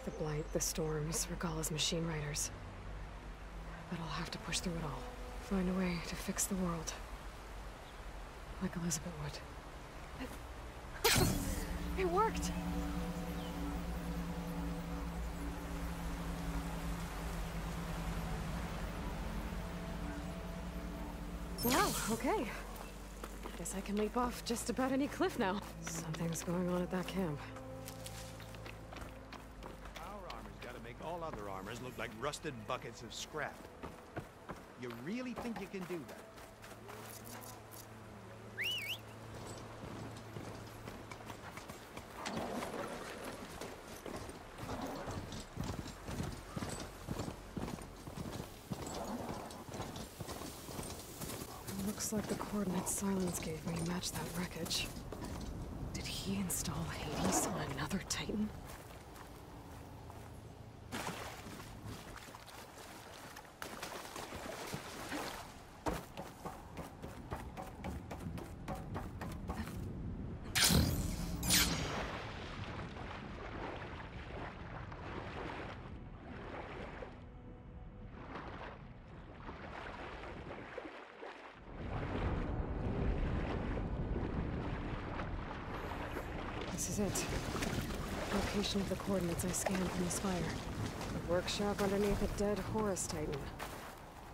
The Blight, the Storms, Regalla's machine riders. But I'll have to push through it all. Find a way to fix the world. Like Elizabeth would. It worked! Wow, okay. Guess I can leap off just about any cliff now. Something's going on at that camp. Our armor's gotta make all other armors look like rusted buckets of scrap. You really think you can do that? Looks like the coordinates Sylens gave me match that wreckage. Did he install Hades on another Titan? This is it. Location of the coordinates I scanned from the Spire. A workshop underneath a dead Horus Titan.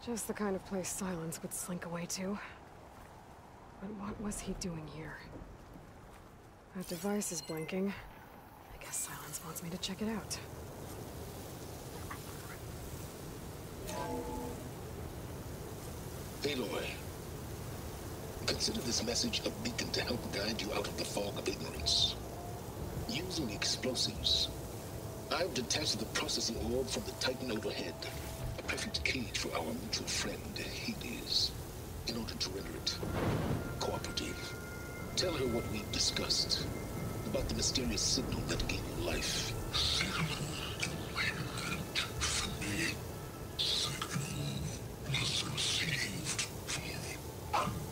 Just the kind of place Sylens would slink away to. But what was he doing here? That device is blinking. I guess Sylens wants me to check it out. Aloy, consider this message a beacon to help guide you out of the fog of ignorance. Using explosives, I've detached the processing orb from the Titan overhead, a perfect cage for our mutual friend, Hades, in order to render it cooperative. Tell her what we've discussed about the mysterious signal that gave you life. Signal waited for me. Signal was received for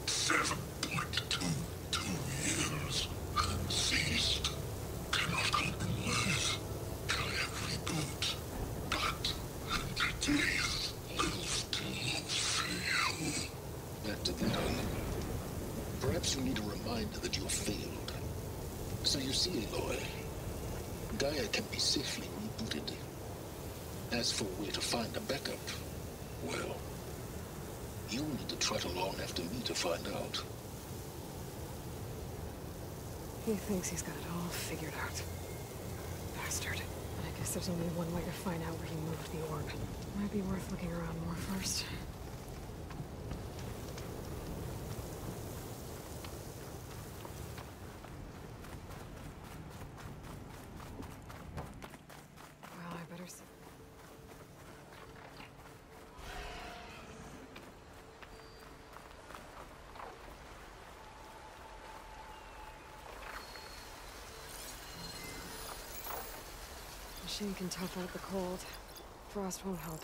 7.22 years and ceased. Cannot compromise. Cardiac reboot. But 100 days live to fail. Back to the gun. Perhaps you need a reminder that you have failed. So you see, Aloy, Gaia can be safely rebooted. As for where to find a backup, well, you'll need to trot along after me to find out. He thinks he's got it all figured out. Bastard. I guess there's only one way to find out where he moved the orb. Might be worth looking around more first. Well, I better s- Machine can tough out the cold. Frost won't help.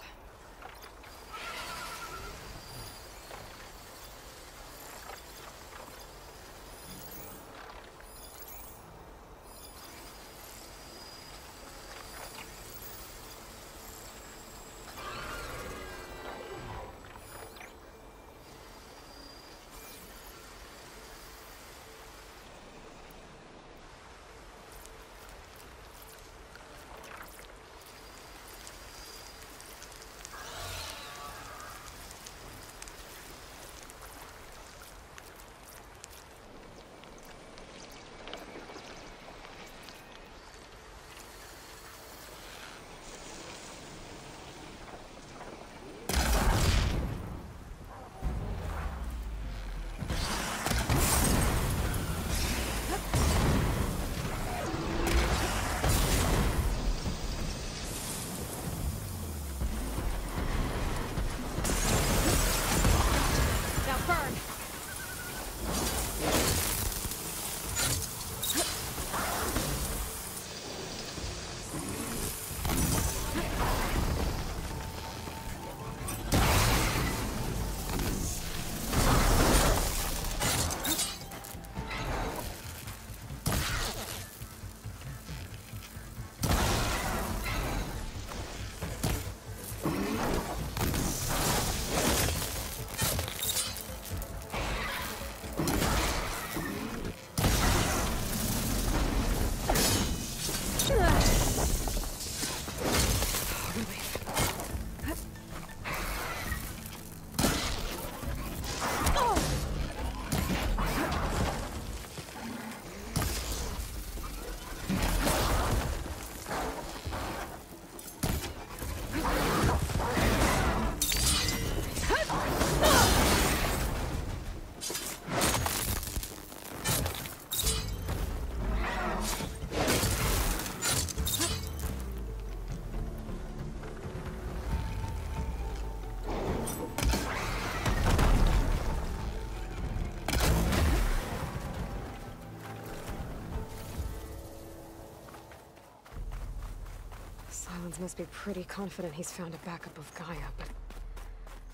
Sylens must be pretty confident he's found a backup of Gaia, but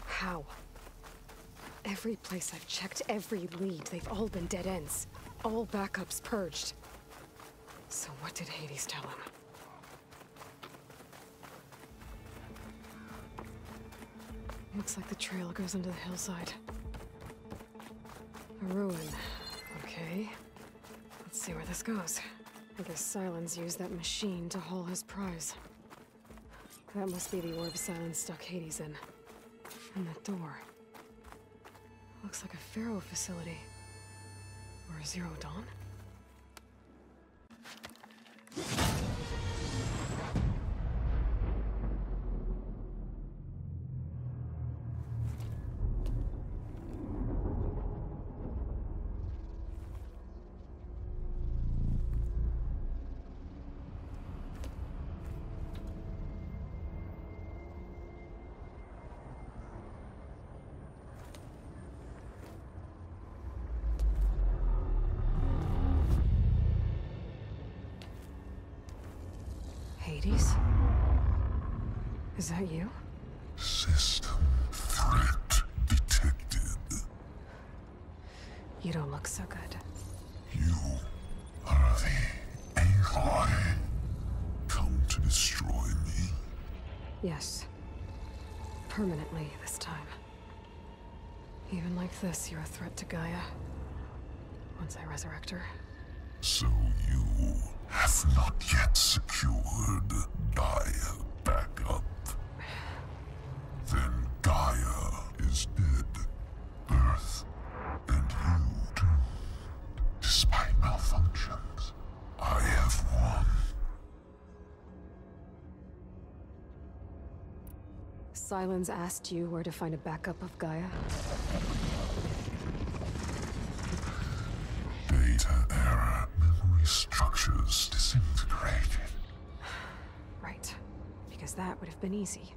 how? Every place I've checked, every lead, they've all been dead ends. All backups purged. So what did Hades tell him? Looks like the trail goes into the hillside. A ruin. Okay. Let's see where this goes. I guess Sylens used that machine to haul his prize. That must be the orb Sylens stuck Hades in. And that door. Looks like a Pharaoh facility. Or a Zero Dawn? Hades? Is that you? System threat detected. You don't look so good. You are the Aloy. Come to destroy me. Yes. Permanently this time. Even like this, you're a threat to Gaia. Once I resurrect her. So you have not yet secured Gaia back up. Then Gaia is dead. Earth and you too. Despite malfunctions, I have won. Sylens asked you where to find a backup of Gaia? Data error. Memory structures disintegrated. Right. Because that would have been easy.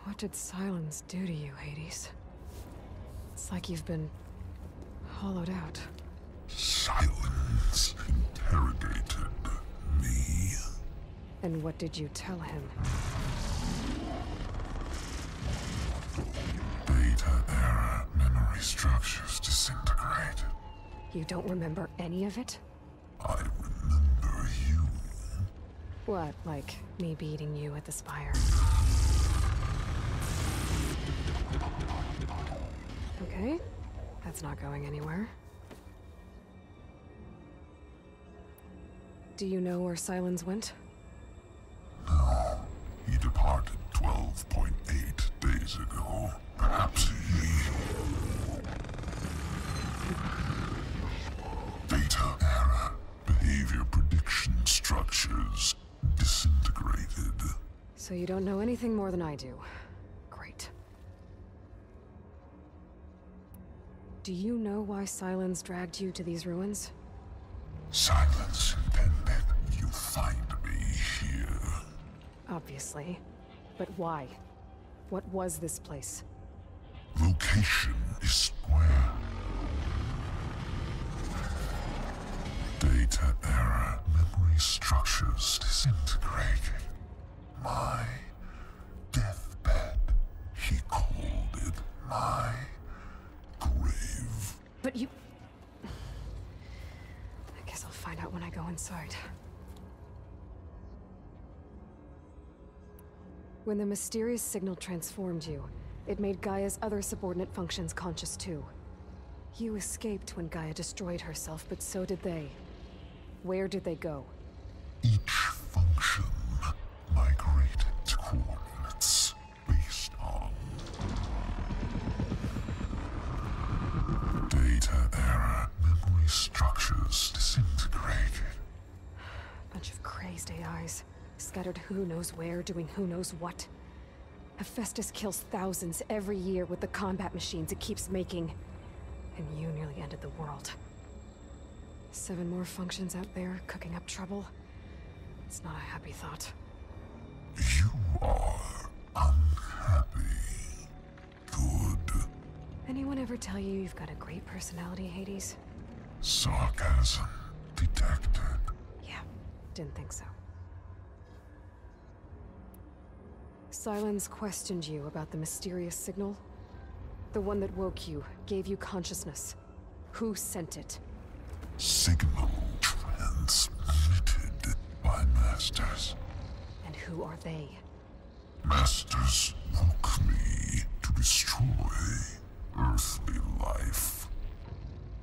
What did Sylens do to you, Hades? It's like you've been hollowed out. Silence interrogated me. And what did you tell him? Data error. Memory structures disintegrated. You don't remember any of it? I remember you. What, like me beating you at the Spire? Okay, that's not going anywhere. Do you know where Sylens went? No. He departed 12.8 days ago. Perhaps he... Data error. Behavior prediction structures disintegrated. So you don't know anything more than I do. Great. Do you know why Sylens dragged you to these ruins? Silence intended you find me here. Obviously. But why? What was this place? Location is square. Data error. Memory structures disintegrated. My deathbed. He called it my grave. But you... I guess I'll find out when I go inside. When the mysterious signal transformed you, it made Gaia's other subordinate functions conscious too. You escaped when Gaia destroyed herself, but so did they. Where did they go? Each function migrated to coordinates based on data error. Memory structures disintegrated. Bunch of crazed AIs, scattered who knows where, doing who knows what. Hephaestus kills thousands every year with the combat machines it keeps making. And you nearly ended the world. 7 more functions out there, cooking up trouble. It's not a happy thought. You are unhappy. Good. Anyone ever tell you you've got a great personality, Hades? Sarcasm detected. Yeah, Didn't think so. Sylens questioned you about the mysterious signal? The one that woke you, gave you consciousness. Who sent it? Signal transmitted by masters. And who are they? Masters woke me to destroy earthly life.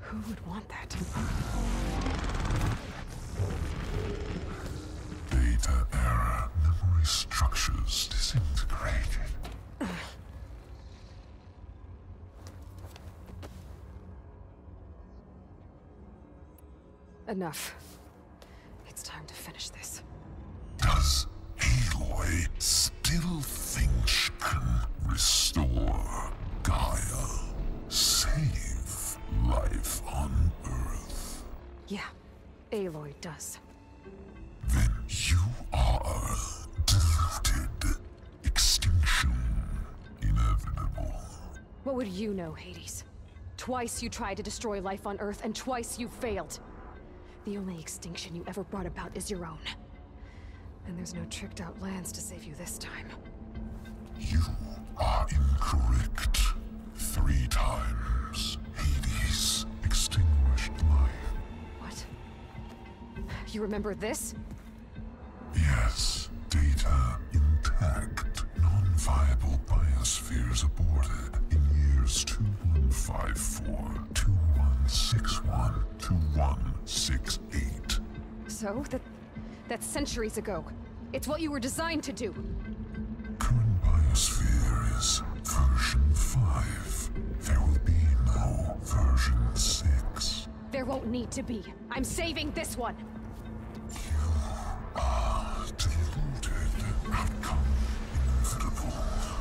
Who would want that? Data era memory structures disintegrated. Enough. It's time to finish this. Does Aloy still think she can restore Gaia? Save life on Earth? Yeah, Aloy does. Then you are deluded. Extinction inevitable. What would you know, Hades? Twice you tried to destroy life on Earth, and twice you failed. The only extinction you ever brought about is your own. And there's no tricked-out lands to save you this time. You are incorrect. 3 times Hades extinguished life. What? You remember this? Yes, data intact. Non-viable biospheres aborted in years 2154, 2161, 2168. So? That's centuries ago. It's what you were designed to do. Current biosphere is version 5. There will be no version 6. There won't need to be. I'm saving this one. You are deluded. Outcome inevitable.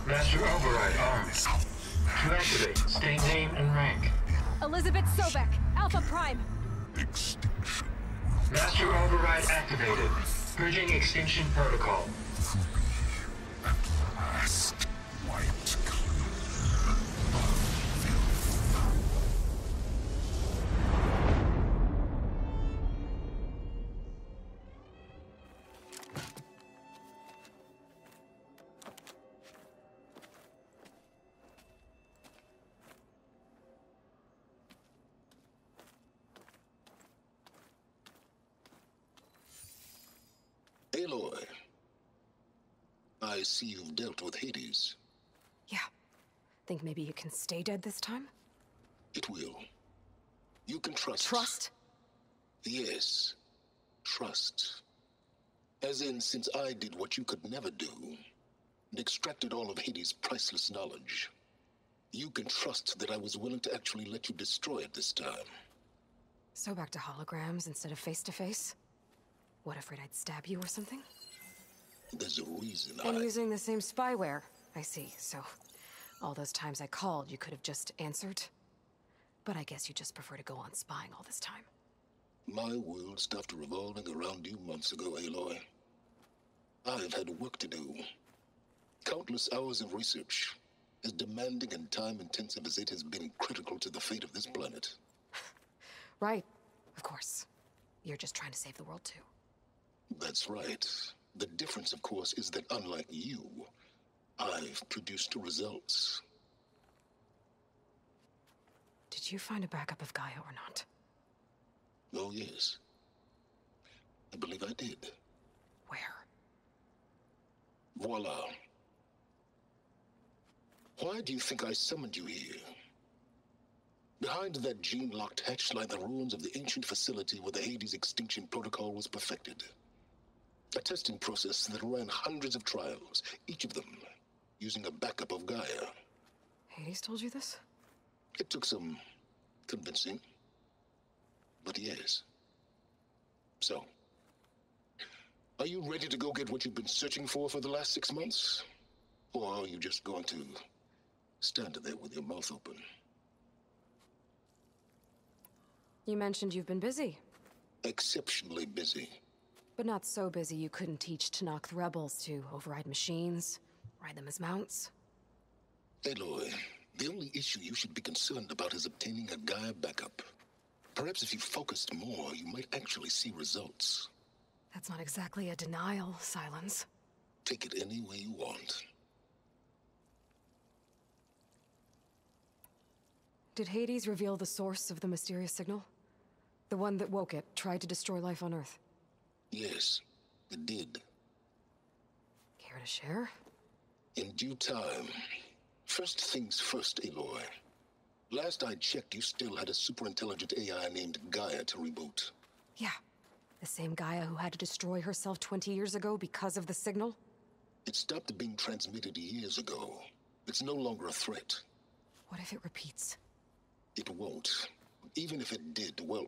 Master override armed. To activate, state name and rank. Elizabeth Sobek, Alpha Prime. Extinction Master override activated. Purging extinction protocol. will be at last wiped clean of filth. Aloy, I see you've dealt with Hades. Yeah. Think maybe you can stay dead this time? It will. You can trust. Trust? Yes. Trust. As in, since I did what you could never do, and extracted all of Hades' priceless knowledge, you can trust that I was willing to actually let you destroy it this time. So back to holograms instead of face-to-face? What, afraid I'd stab you or something? There's a reason And using the same spyware, I see. So, all those times I called, you could have just answered? But I guess you just prefer to go on spying all this time. My world stopped revolving around you months ago, Aloy. I've had work to do. Countless hours of research, as demanding and time-intensive as it has been critical to the fate of this planet. Right, of course. You're just trying to save the world, too. That's right. The difference, of course, is that unlike you, I've produced results. Did you find a backup of Gaia or not? Oh, yes. I believe I did. Where? Voila. Why do you think I summoned you here? Behind that gene-locked hatch lie the ruins of the ancient facility where the Hades extinction protocol was perfected. A testing process that ran hundreds of trials, each of them using a backup of Gaia. Hades told you this? It took some convincing, but yes. So, are you ready to go get what you've been searching for the last 6 months? Or are you just going to stand there with your mouth open? You mentioned you've been busy. Exceptionally busy. But not so busy you couldn't teach Tanakh the rebels to override machines, ride them as mounts. Aloy, the only issue you should be concerned about is obtaining a Gaia backup. Perhaps if you focused more, you might actually see results. That's not exactly a denial, Sylens. Take it any way you want. Did Hades reveal the source of the mysterious signal? The one that woke it, tried to destroy life on Earth? Yes, it did. Care to share? In due time. First things first, Aloy. Last I checked, you still had a superintelligent AI named GAIA to reboot. Yeah. The same Gaia who had to destroy herself 20 years ago because of the signal? It stopped being transmitted years ago. It's no longer a threat. What if it repeats? It won't. Even if it did, well...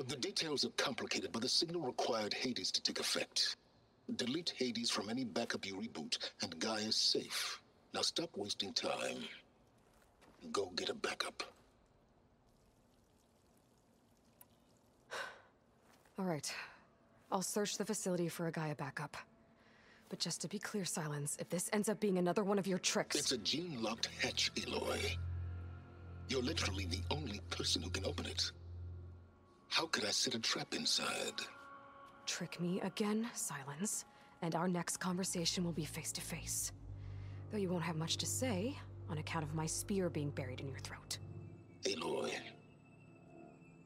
The details are complicated, but the signal required Hades to take effect. Delete Hades from any backup you reboot, and Gaia's safe. Now stop wasting time. Go get a backup. All right. I'll search the facility for a Gaia backup. But just to be clear, Sylens, if this ends up being another one of your tricks... It's a gene-locked hatch, Aloy. You're literally the only person who can open it. How could I set a trap inside? Trick me again, Sylens, and our next conversation will be face-to-face. Though you won't have much to say, on account of my spear being buried in your throat. Aloy,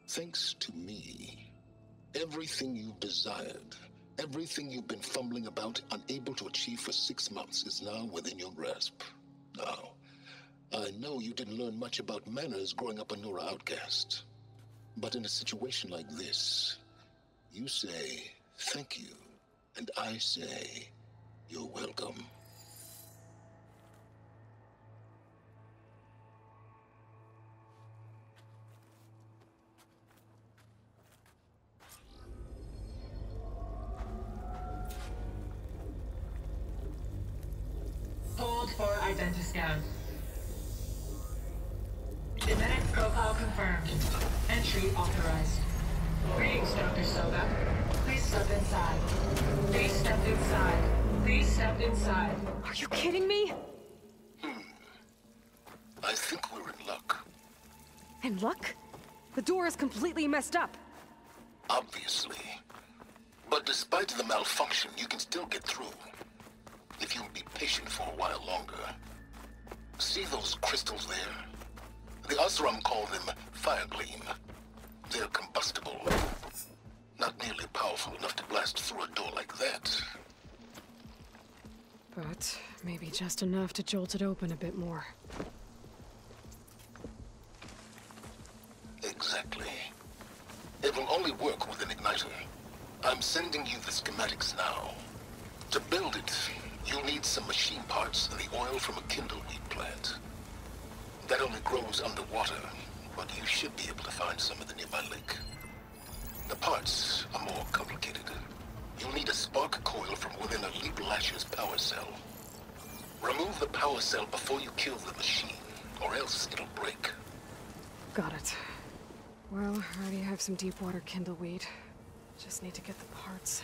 thanks to me, everything you've desired, everything you've been fumbling about, unable to achieve for 6 months, is now within your grasp. Now, I know you didn't learn much about manners growing up a Nora outcast. But in a situation like this, you say, thank you, and I say, you're welcome. Hold for identiscan. Genetic profile confirmed. Entry authorized. Greetings, Dr. Soga. Please step inside. Please step inside. Please step inside. Are you kidding me? I think we're in luck. In luck? The door is completely messed up. Obviously. But despite the malfunction, you can still get through. If you'll be patient for a while longer. See those crystals there? The Osram call them fire gleam. They're combustible. Not nearly powerful enough to blast through a door like that. But maybe just enough to jolt it open a bit more. Exactly. It will only work with an igniter. I'm sending you the schematics now. To build it, you'll need some machine parts and the oil from a kindleweed plant. That only grows underwater, but you should be able to find some in the nearby lake. The parts are more complicated. You'll need a spark coil from within a Leap Lasher's power cell. Remove the power cell before you kill the machine, or else it'll break. Got it. Well, I already have some deep water kindleweed. Just need to get the parts.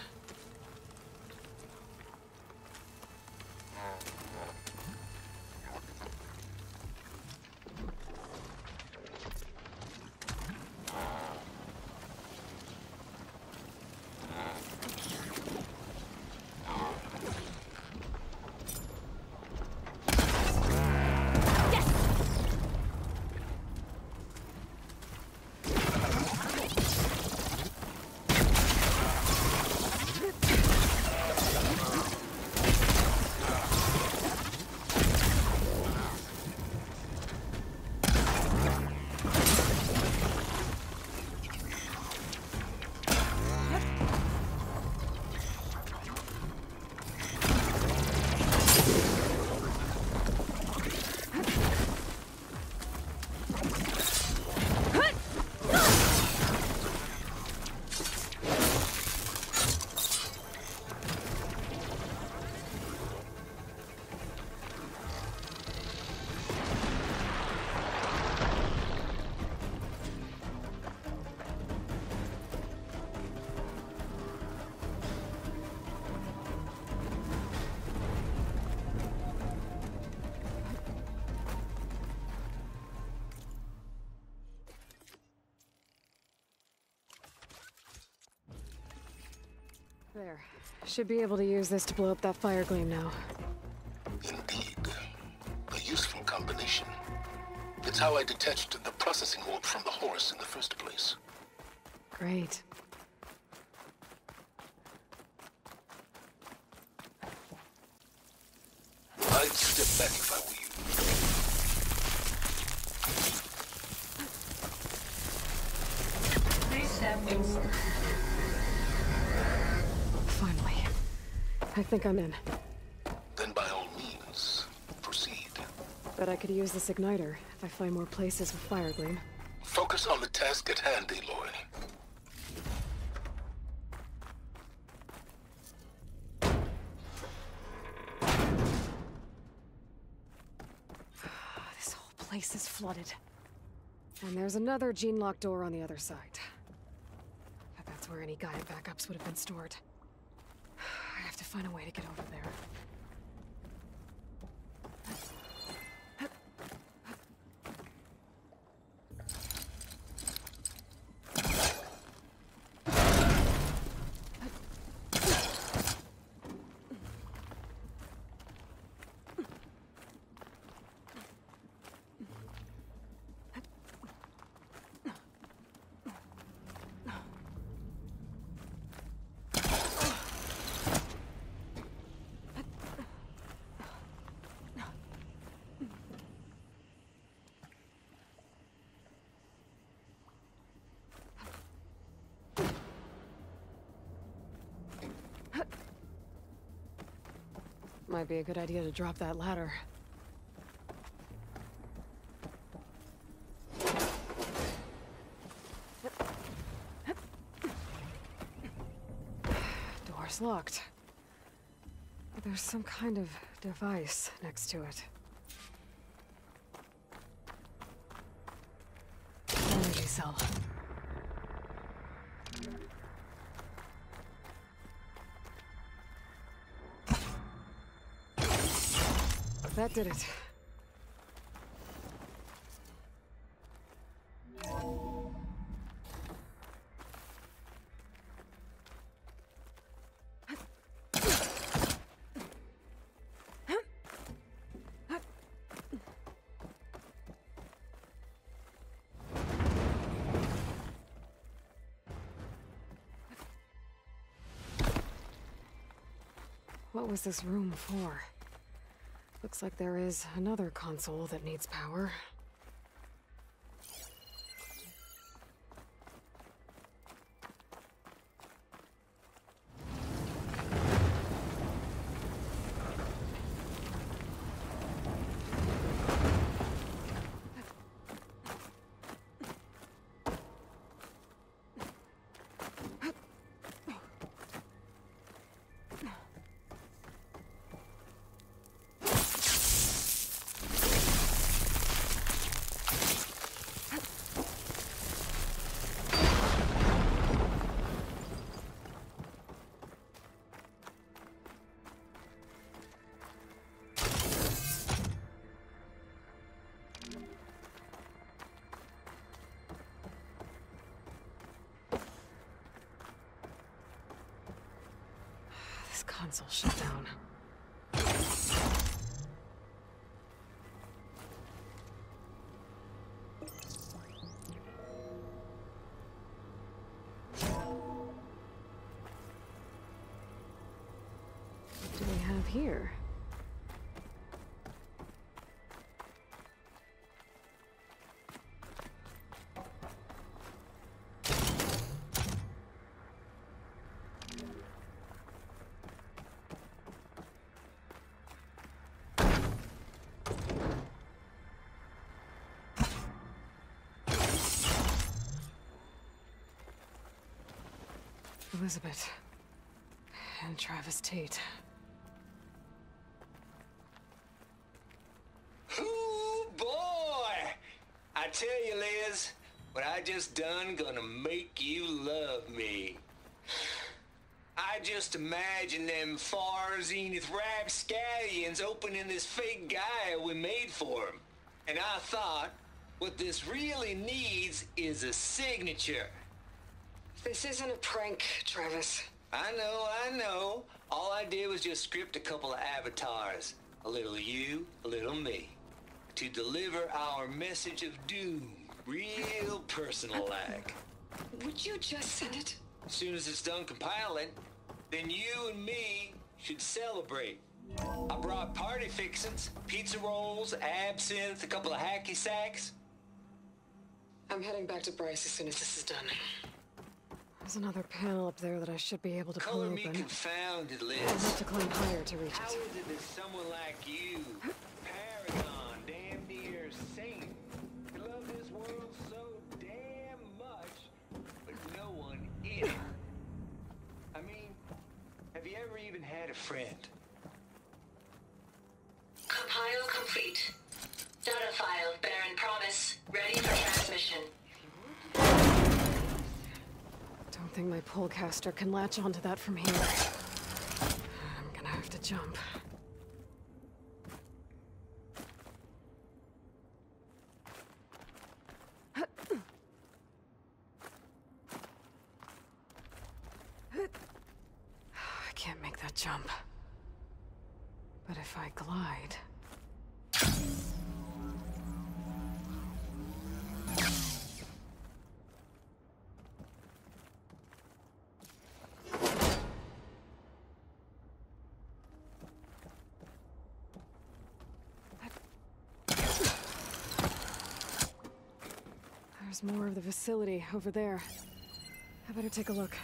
There. Should be able to use this to blow up that fire gleam now. Indeed. A useful combination. It's how I detached the processing orb from the horse in the first place. Great. I'd step back if I were you. Please step inside. Finally. I think I'm in. Then by all means, proceed. Bet I could use this igniter if I find more places with fire gleam. Focus on the task at hand, Aloy. This whole place is flooded. And there's another gene-locked door on the other side. Bet that's where any GAIA backups would have been stored. I have to find a way to get over there. Might be a good idea to drop that ladder. Door's locked. But there's some kind of device next to it. Energy cell. That did it. What was this room for? Looks like there is another console that needs power. Console shut down. What do we have here? Elizabeth and Travis Tate. Ooh, boy! I tell you, Liz, what I just done gonna make you love me. I just imagine them far zenith rapscallions opening this fake GAIA we made for them. And I thought, what this really needs is a signature. This isn't a prank, Travis. I know. All I did was just script a couple of avatars. A little you, a little me. To deliver our message of doom. Real personal-like. Would you just send it? As soon as it's done compiling, then you and me should celebrate. I brought party fixins, pizza rolls, absinthe, a couple of hacky sacks. I'm heading back to Bryce as soon as this is done. There's another panel up there that I should be able to pull Color open. me confounded, Liz. I'll have to climb higher to reach How it. is it that someone like you, paragon, damn near saint, could love this world so damn much, but no one in it? I mean, have you ever even had a friend? Compile complete. Data file, Baron Promise, ready for transmission. Don't think my pullcaster can latch onto that from here. I'm gonna have to jump. I can't make that jump. But if I glide... There's more of the facility over there. I better take a look.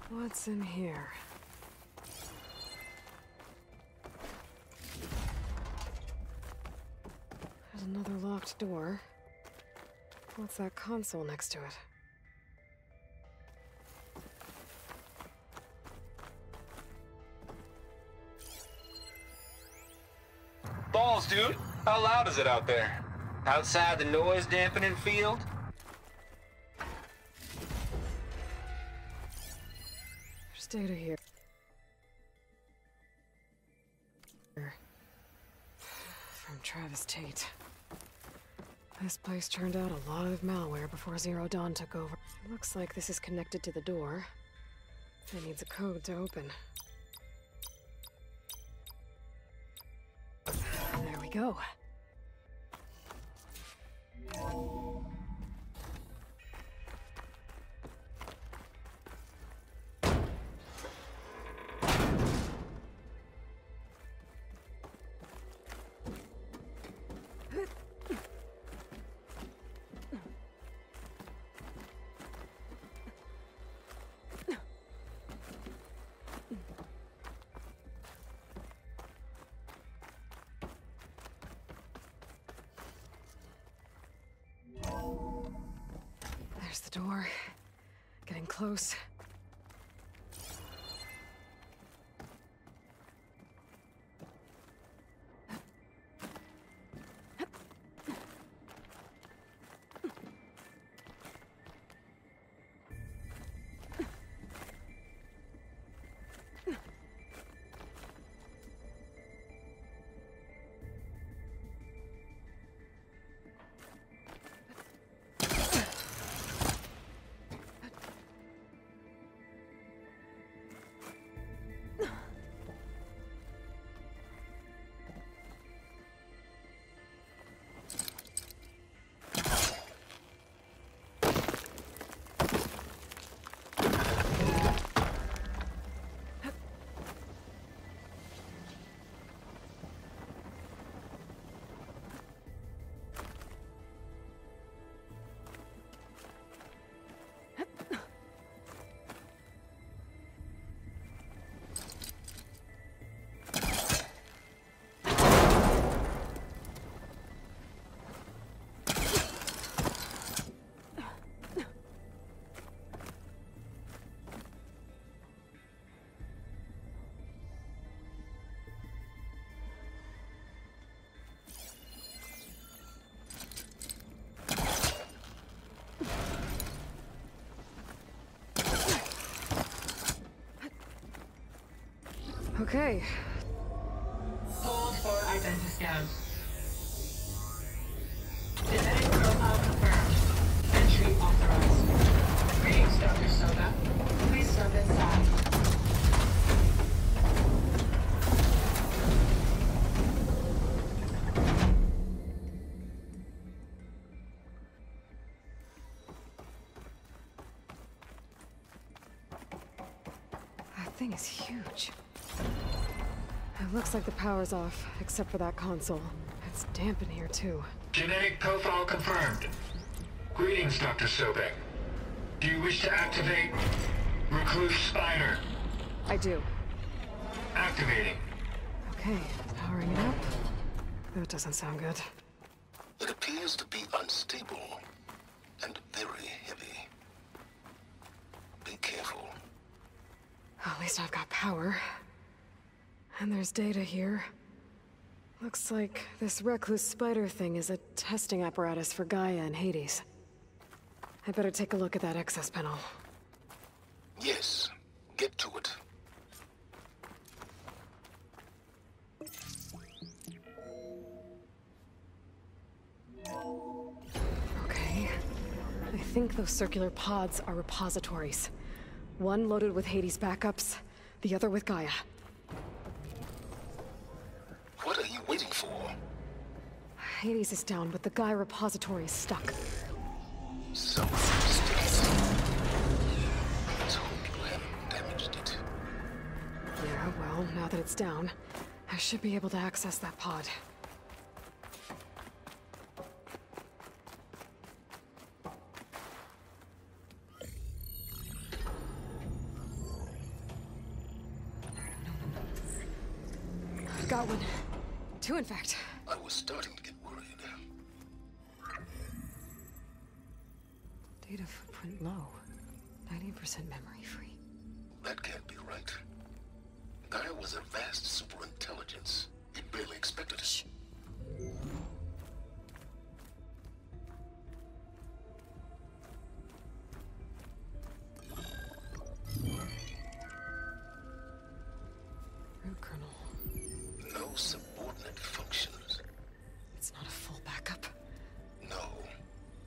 What's in here? There's another locked door. What's that console next to it? Balls, dude. How loud is it out there? Outside the noise dampening field? There's data here. From Travis Tate. This place turned out a lot of malware before Zero Dawn took over. Looks like this is connected to the door. It needs a code to open. There we go. There's the door. Getting close. Okay. Hold for identiscan. Genetic profile confirmed. Entry authorized. Greetings, Dr. Soda. Please step inside. That thing is huge. It looks like the power's off, except for that console. It's damp in here, too. Genetic profile confirmed. Greetings, Dr. Sobek. Do you wish to activate Recluse Spire? I do. Activating. Okay, powering it up. That doesn't sound good. It appears to be unstable and very heavy. Be careful. At least I've got power. And there's data here. Looks like this recluse spider thing is a testing apparatus for GAIA and HEDES. I better take a look at that access panel. Yes, get to it. Okay. I think those circular pods are repositories. One loaded with HEDES backups, the other with GAIA. What are you waiting for? HEDES is down, but the GAIA repository is stuck. Something still. Let's hope you haven't damaged it. Yeah, well, now that it's down, I should be able to access that pod. I've got one. Two, in fact. I was starting to get worried. Data footprint low. 90% memory free. That can't be right. Gaia was a vast superintelligence. It barely expected us. Root kernel. No subordinate functions. It's not a full backup. No.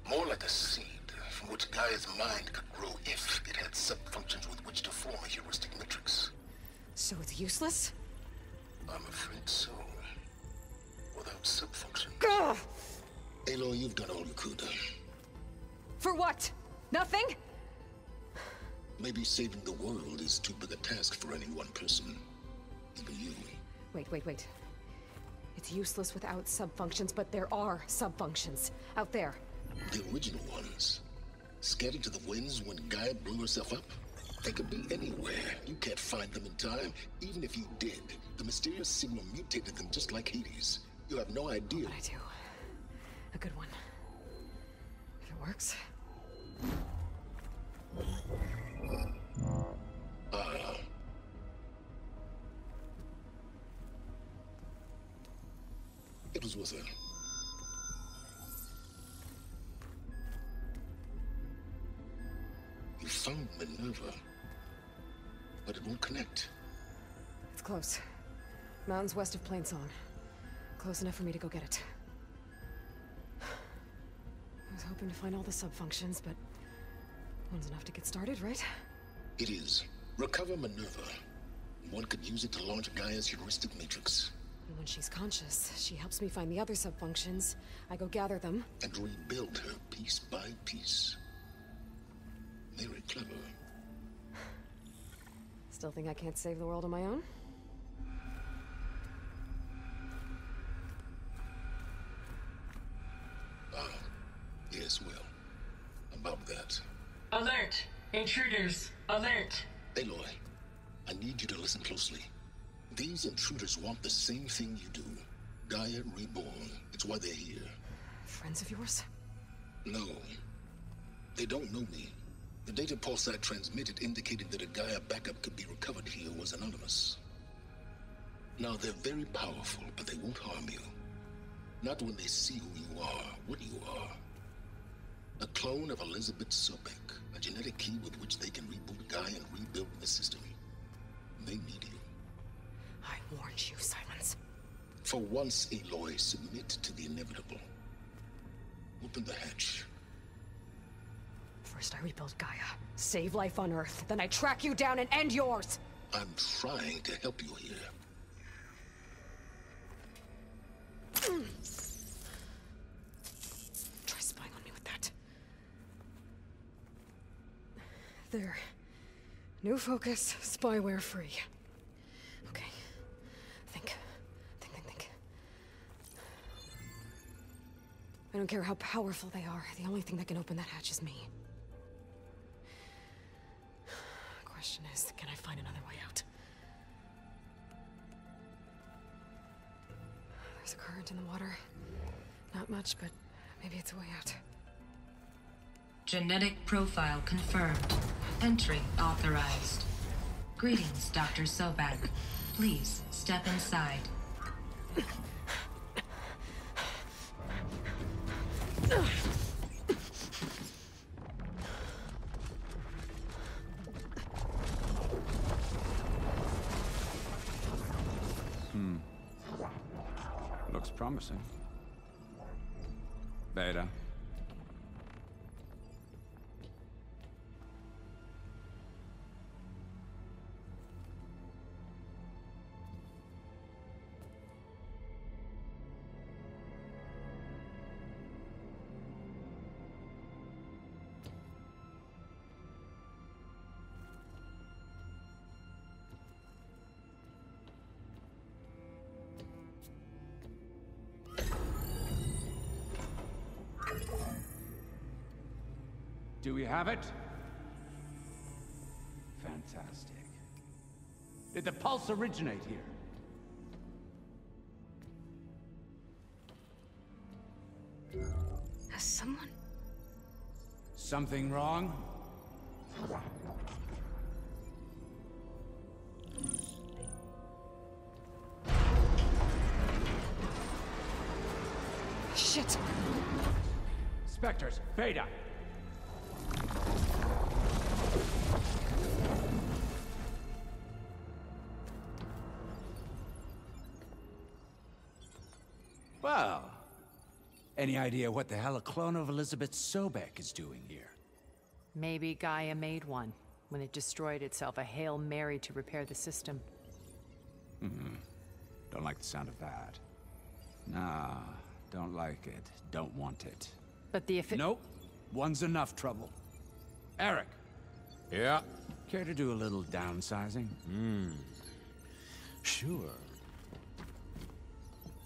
More like a seed from which Gaia's mind could grow if it had sub-functions with which to form a heuristic matrix. So it's useless? I'm afraid so. Without sub-functions. Gah! Aloy, you've done all you could. For what? Nothing? Maybe saving the world is too big a task for any one person. Even you. Wait. It's useless without sub-functions, but there are sub-functions out there. The original ones. Scattered to the winds when Gaia blew herself up? They could be anywhere. You can't find them in time. Even if you did, the mysterious signal mutated them just like HEDES. You have no idea. But I do. A good one. If it works. It was worth it. You found Minerva, but it won't connect. It's close. Mountains west of Plainsong. Close enough for me to go get it. I was hoping to find all the sub-functions, but one's enough to get started, right? It is. Recover Minerva. One could use it to launch Gaia's heuristic matrix. And when she's conscious, she helps me find the other sub-functions. I go gather them. And rebuild her piece by piece. Very clever. Still think I can't save the world on my own? Yes, well. About that. Alert! Intruders! Alert! Aloy, I need you to listen closely. These intruders want the same thing you do. Gaia reborn. It's why they're here. Friends of yours? No. They don't know me. The data pulse I transmitted indicated that a Gaia backup could be recovered here was anonymous. Now, they're very powerful, but they won't harm you. Not when they see who you are, what you are. A clone of Elizabeth Sobek, a genetic key with which they can reboot Gaia and rebuild the system. They need you. I warned you, Sylens. For once, Aloy, submit to the inevitable. Open the hatch. First I rebuild Gaia, save life on Earth, then I track you down and end yours! I'm trying to help you here. Try spying on me with that. There. New focus, spyware free. Okay. Think. I don't care how powerful they are. The only thing that can open that hatch is me. Question is, can I find another way out? There's a current in the water. Not much, but maybe it's a way out. Genetic profile confirmed. Entry authorized. Greetings, Dr. Sobek. Please step inside. Looks promising. Beta. Do we have it? Fantastic. Did the pulse originate here? Has someone... Something wrong? Shit! Spectres, Beta! Well, any idea what the hell a clone of Elizabeth Sobek is doing here? Maybe Gaia made one, when it destroyed itself, a Hail Mary to repair the system. Don't like the sound of that. Nah, don't like it. Don't want it. But the Nope. One's enough trouble. Eric. Yeah? Care to do a little downsizing? Sure.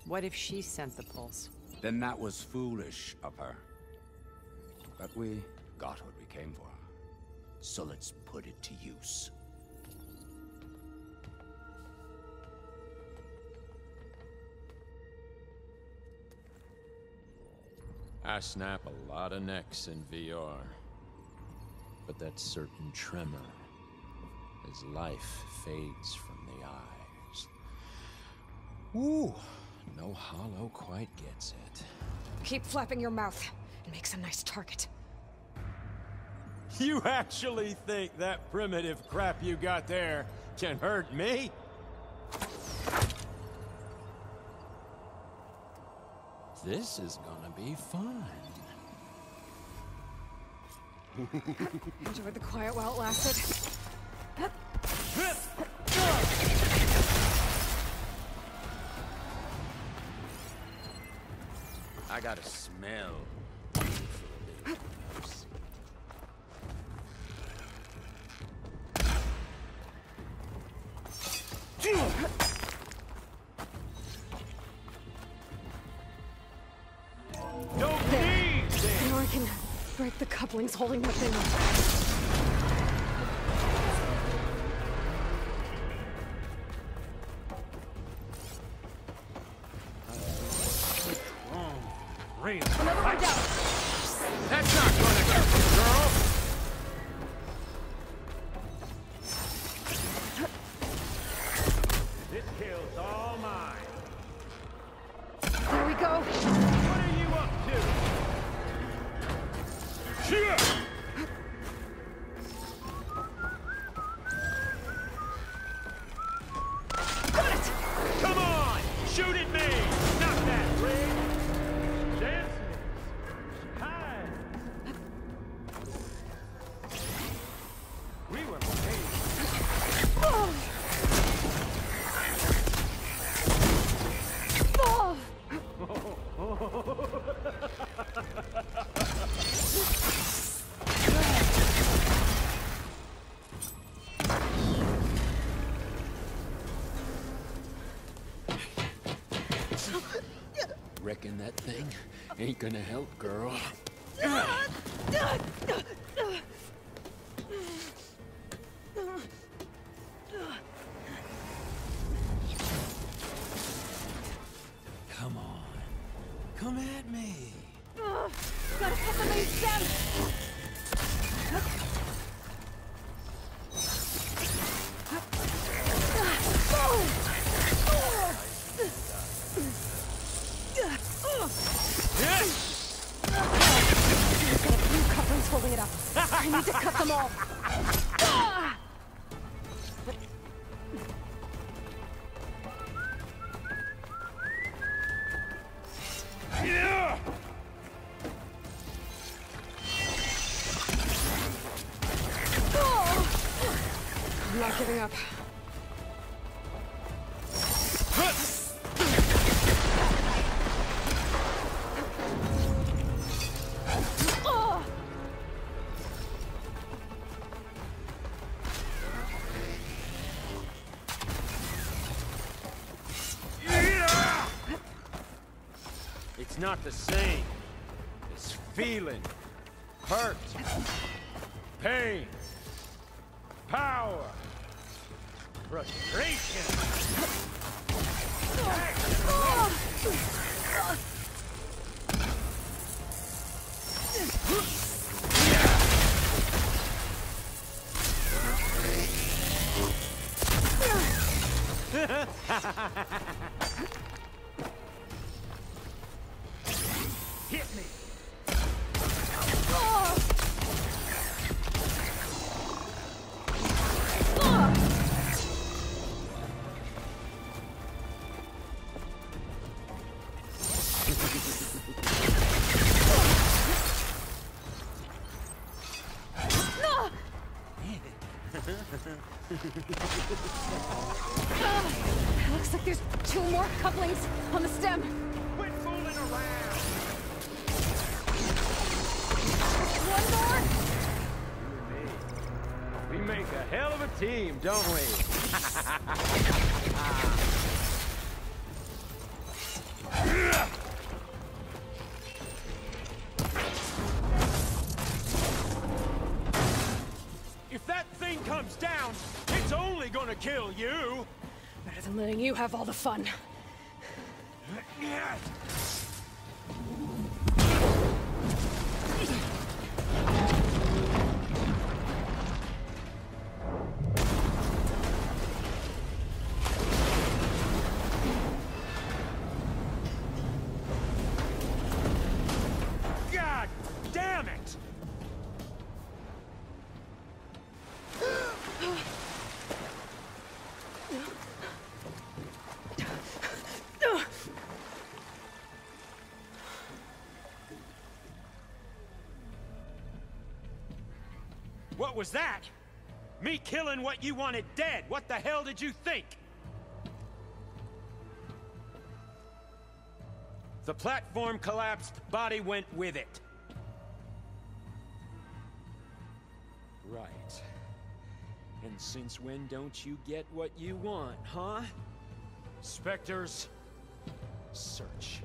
What if she sent the pulse? Then that was foolish of her. But we got what we came for. So let's put it to use. I snap a lot of necks in VR. But that certain tremor as life fades from the eyes. Ooh, no hollow quite gets it. Keep flapping your mouth. It makes a nice target. You actually think that primitive crap you got there can hurt me? This is gonna be fun. Enjoyed the quiet while it lasted. I got a smell. Now I can break the couplings holding the thing up. Another one down. That's not gonna get you, girl! This kill's all mine. There we go. What are you up to? Shit! Got it! Reckon that thing ain't gonna help, girl. Come on. Come at me. Gotta cut the main stem! I've got a few couplings holding it up. I need to cut them all. I'm not giving up. It's not the same. It's feeling, hurt, pain, power, frustration. Hit me. Looks like there's 2 more couplings on the stem. Quit fooling around. One more. You and me. We make a hell of a team, don't we? If that thing comes down, it's only gonna kill you. Better than letting you have all the fun. God damn it! What was that? Me killing what you wanted dead. What the hell did you think? The platform collapsed, body went with it. Right. And since when don't you get what you want, huh? Spectres, search.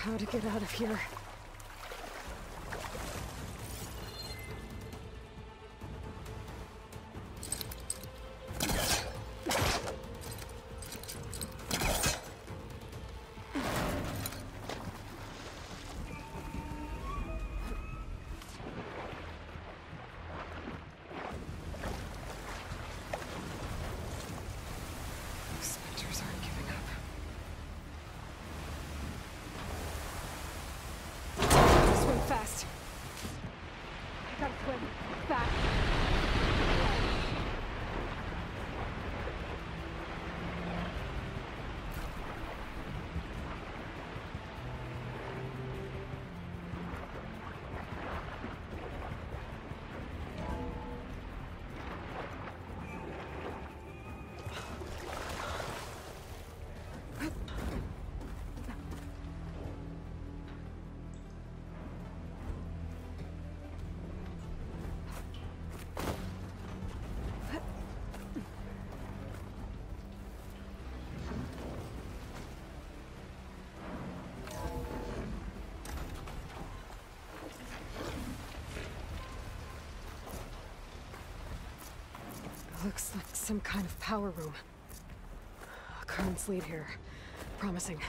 how to get out of here. Fast. I gotta swim. Fast. Looks like some kind of power room. Currents lead here. Promising.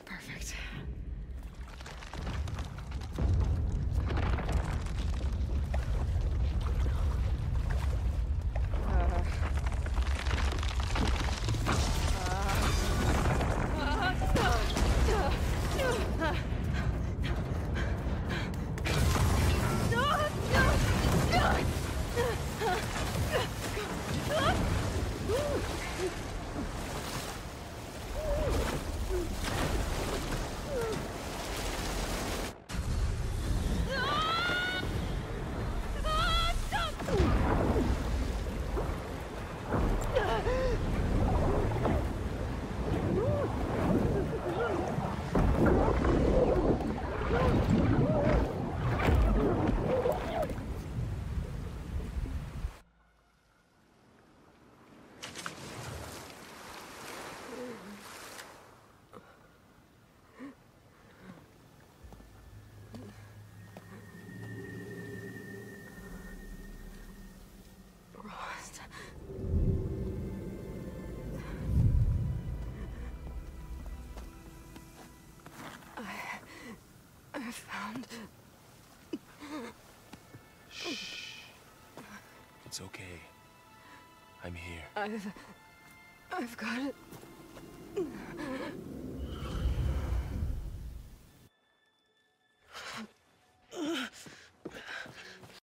Perfect. I found... Shh. It's okay. I'm here. I've got it.